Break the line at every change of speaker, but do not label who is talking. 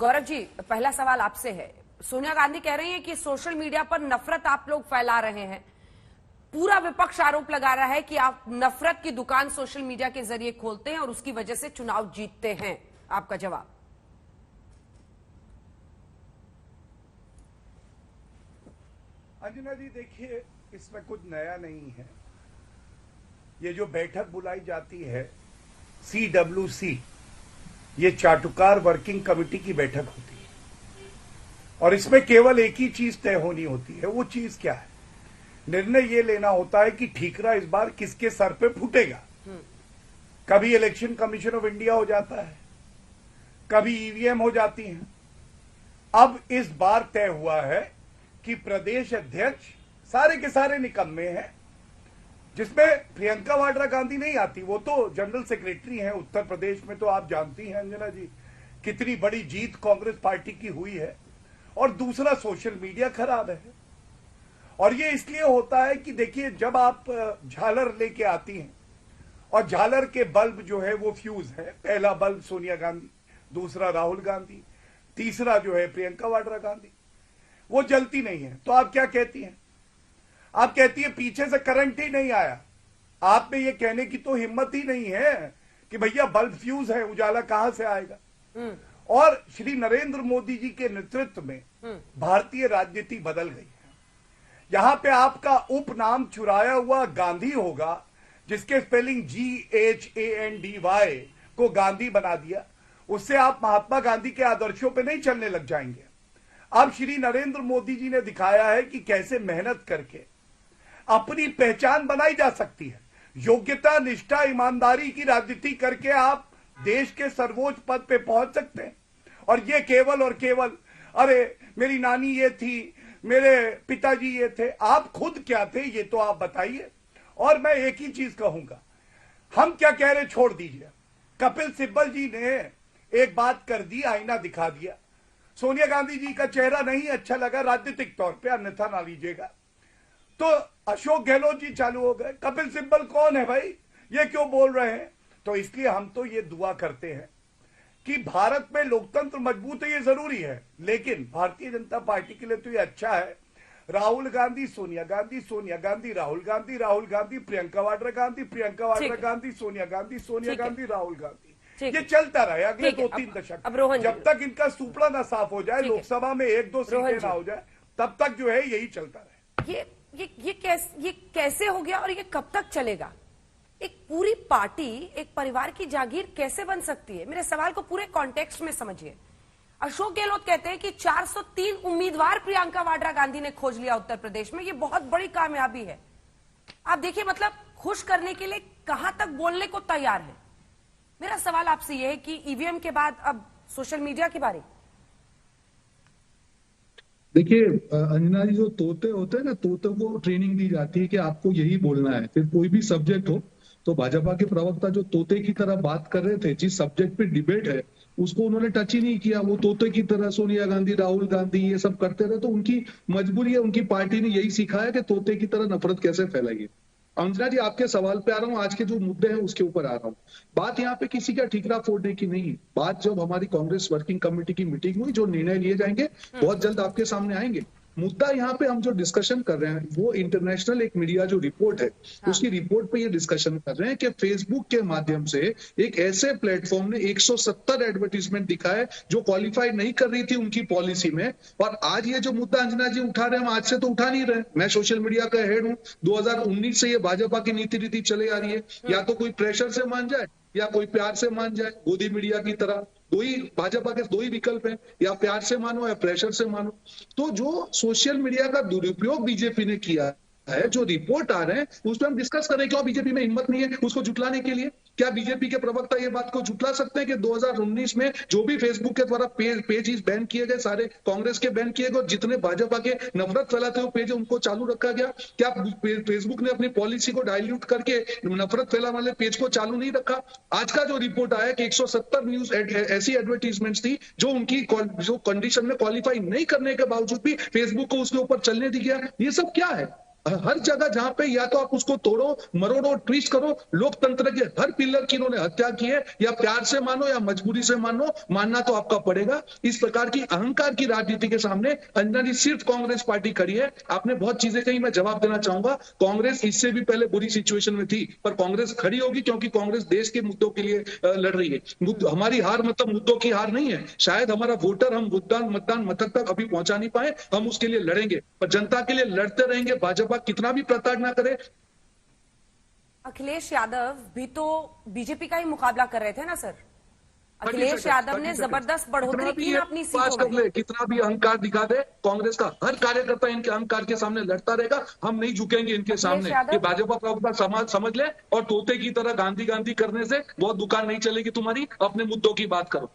गौरव जी, पहला सवाल आपसे है। सोनिया गांधी कह रही हैं कि सोशल मीडिया पर नफरत आप लोग फैला रहे हैं। पूरा विपक्ष आरोप लगा रहा है कि आप नफरत की दुकान सोशल मीडिया के जरिए खोलते हैं और उसकी वजह से चुनाव जीतते हैं। आपका जवाब?
अंजना जी, देखिए, इसमें कुछ नया नहीं है। ये जो बैठक बुलाई जाती है CWC, ये चाटुकार वर्किंग कमेटी की बैठक होती है और इसमें केवल एक ही चीज तय होनी होती है। वो चीज क्या है? निर्णय ये लेना होता है कि ठीकरा इस बार किसके सर पे फूटेगा। कभी इलेक्शन कमीशन ऑफ इंडिया हो जाता है, कभी EVM हो जाती हैं। अब इस बार तय हुआ है कि प्रदेश अध्यक्ष सारे के सारे निकम्मे हैं, जिसमें प्रियंका वाड्रा गांधी नहीं आती। वो तो जनरल सेक्रेटरी हैं उत्तर प्रदेश में। तो आप जानती हैं अंजना जी कितनी बड़ी जीत कांग्रेस पार्टी की हुई है। और दूसरा, सोशल मीडिया खराब है। और ये इसलिए होता है कि देखिए, जब आप झालर लेके आती हैं और झालर के बल्ब जो है वो फ्यूज है। पहला बल्ब सोनिया गांधी, दूसरा राहुल गांधी, तीसरा जो है प्रियंका वाड्रा गांधी, वो जलती नहीं है। तो आप क्या कहती हैं? आप कहती है पीछे से करंट ही नहीं आया। आप में ये कहने की तो हिम्मत ही नहीं है कि भैया बल्ब फ्यूज है, उजाला कहां से आएगा। और श्री नरेंद्र मोदी जी के नेतृत्व में भारतीय राजनीति बदल गई है। यहां पे आपका उपनाम चुराया हुआ गांधी होगा, जिसके स्पेलिंग GHANDY को गांधी बना दिया। उससे आप महात्मा गांधी के आदर्शों पे नहीं चलने लग जाएंगे। अब श्री नरेंद्र मोदी जी ने दिखाया है कि कैसे मेहनत करके अपनी पहचान बनाई जा सकती है। योग्यता, निष्ठा, ईमानदारी की राजनीति करके आप देश के सर्वोच्च पद पे पहुंच सकते हैं। और ये केवल और केवल, अरे मेरी नानी ये थी, मेरे पिताजी ये थे, आप खुद क्या थे ये तो आप बताइए। और मैं एक ही चीज कहूंगा, हम क्या कह रहे छोड़ दीजिए। कपिल सिब्बल जी ने एक बात कर दी, आईना दिखा दिया। सोनिया गांधी जी का चेहरा नहीं अच्छा लगा राजनीतिक तौर पे, अन्यथा ना लीजिएगा। तो अशोक गहलोत जी चालू हो गए। कपिल सिब्बल कौन है भाई, ये क्यों बोल रहे हैं? तो इसलिए हम तो ये दुआ करते हैं कि भारत में लोकतंत्र मजबूत है, ये जरूरी है। लेकिन भारतीय जनता पार्टी के लिए तो ये अच्छा है, राहुल गांधी सोनिया गांधी, सोनिया गांधी राहुल गांधी, राहुल गांधी प्रियंका वाड्रा गांधी, प्रियंका वाड्रा गांधी सोनिया गांधी, सोनिया गांधी राहुल गांधी। ये चलता रहे अगले 2-3 दशक। जब तक इनका सुपड़ा ना साफ हो जाए, लोकसभा में 1-2 सीटें ना हो जाए, तब तक जो है यही चलता रहे।
ये कैसे हो गया और ये कब तक चलेगा? एक पूरी पार्टी, एक परिवार की जागीर कैसे बन सकती है? मेरे सवाल को पूरे कॉन्टेक्स्ट में समझिए। अशोक गहलोत कहते हैं कि 403 उम्मीदवार प्रियंका वाड्रा गांधी ने खोज लिया उत्तर प्रदेश में। ये बहुत बड़ी कामयाबी है। आप देखिए, मतलब खुश करने के लिए कहां तक बोलने को तैयार है। मेरा सवाल आपसे यह है कि EVM के बाद अब सोशल मीडिया की बारी।
देखिए अंजना जी, जो तोते होते हैं ना, तोते को ट्रेनिंग दी जाती है कि आपको यही बोलना है। फिर कोई भी सब्जेक्ट हो, तो भाजपा के प्रवक्ता जो तोते की तरह बात कर रहे थे, जिस सब्जेक्ट पे डिबेट है उसको उन्होंने टच ही नहीं किया। वो तोते की तरह सोनिया गांधी, राहुल गांधी ये सब करते रहे। तो उनकी मजबूरी है, उनकी पार्टी ने यही सिखाया कि तोते की तरह नफरत कैसे फैलाइए। अंजना जी, आपके सवाल पे आ रहा हूँ, आज के जो मुद्दे हैं उसके ऊपर आ रहा हूँ। बात यहाँ पे किसी का ठीकरा फोड़ने की नहीं है। बात जब हमारी कांग्रेस वर्किंग कमेटी की मीटिंग हुई, जो निर्णय लिए जाएंगे बहुत जल्द आपके सामने आएंगे। मुद्दा यहाँ पे हम जो डिस्कशन कर रहे हैं वो इंटरनेशनल एक मीडिया जो रिपोर्ट है, उसकी रिपोर्ट पे ये डिस्कशन कर रहे हैं कि फेसबुक के माध्यम से एक ऐसे प्लेटफॉर्म ने 170 एडवर्टीजमेंट दिखाए जो क्वालिफाई नहीं कर रही थी उनकी पॉलिसी में। और आज ये जो मुद्दा अंजना जी उठा रहे हैं, हम आज से तो उठा नहीं रहे। मैं सोशल मीडिया का हेड हूँ, 2019 से ये भाजपा की नीति रीति चले आ रही है। या तो कोई प्रेशर से मान जाए या कोई प्यार से मान जाए, गोदी मीडिया की तरह। भाजपा के दो ही विकल्प हैं, या प्यार से मानो या प्रेशर से मानो। तो जो सोशल मीडिया का दुरुपयोग बीजेपी ने किया है, जो रिपोर्ट आ रहे हैं उस पर हम डिस्कस करें। क्यों बीजेपी में हिम्मत नहीं है उसको जुटलाने के लिए? क्या बीजेपी के प्रवक्ता ये बात को जुटला सकते हैं कि 2019 में जो भी फेसबुक के द्वारा पेज बैन किए गए, सारे कांग्रेस के बैन किए गए, जितने भाजपा के नफरत फैलाते हुए पेज उनको चालू रखा गया? क्या फेसबुक ने अपनी पॉलिसी को डाइल्यूट करके नफरत फैलाने वाले पेज को चालू नहीं रखा? आज का जो रिपोर्ट आया कि 170 न्यूज ऐसी एडवर्टीजमेंट्स थी जो उनकी जो कंडीशन में क्वालिफाई नहीं करने के बावजूद भी फेसबुक को उसके ऊपर चलने दी गया। ये सब क्या है? हर जगह जहां पे या तो आप उसको तोड़ो, मरोड़ो, ट्विस्ट करो, लोकतंत्र के हर पिलर की इन्होंने हत्या की है। या प्यार से मानो या मजबूरी से मानो, मानना तो आपका पड़ेगा। इस प्रकार की अहंकार की राजनीति के सामने अंजना जी सिर्फ कांग्रेस पार्टी खड़ी है। आपने बहुत चीजें कही, मैं जवाब देना चाहूंगा। कांग्रेस इससे भी पहले बुरी सिचुएशन में थी, पर कांग्रेस खड़ी होगी क्योंकि कांग्रेस देश के मुद्दों के लिए लड़ रही है। हमारी हार मतलब मुद्दों की हार नहीं है। शायद हमारा वोटर हम मतदान मतक तक अभी पहुंचा नहीं पाए, हम उसके लिए लड़ेंगे, पर जनता के लिए लड़ते रहेंगे। भाजपा कितना भी प्रताड़ना करे।
अखिलेश यादव भी तो बीजेपी का ही मुकाबला कर रहे थे ना सर। अखिलेश यादव ने जबरदस्त बढ़ोतरी की ना अपनी सीटों में।
कितना भी अहंकार दिखा दे, कांग्रेस का हर कार्यकर्ता इनके अहंकार के सामने लड़ता रहेगा। हम नहीं झुकेंगे इनके सामने। ये भाजपा प्रवक्ता समाज समझ ले, और तोते की तरह गांधी गांधी करने से बहुत दुकान नहीं चलेगी तुम्हारी। अपने मुद्दों की बात करो।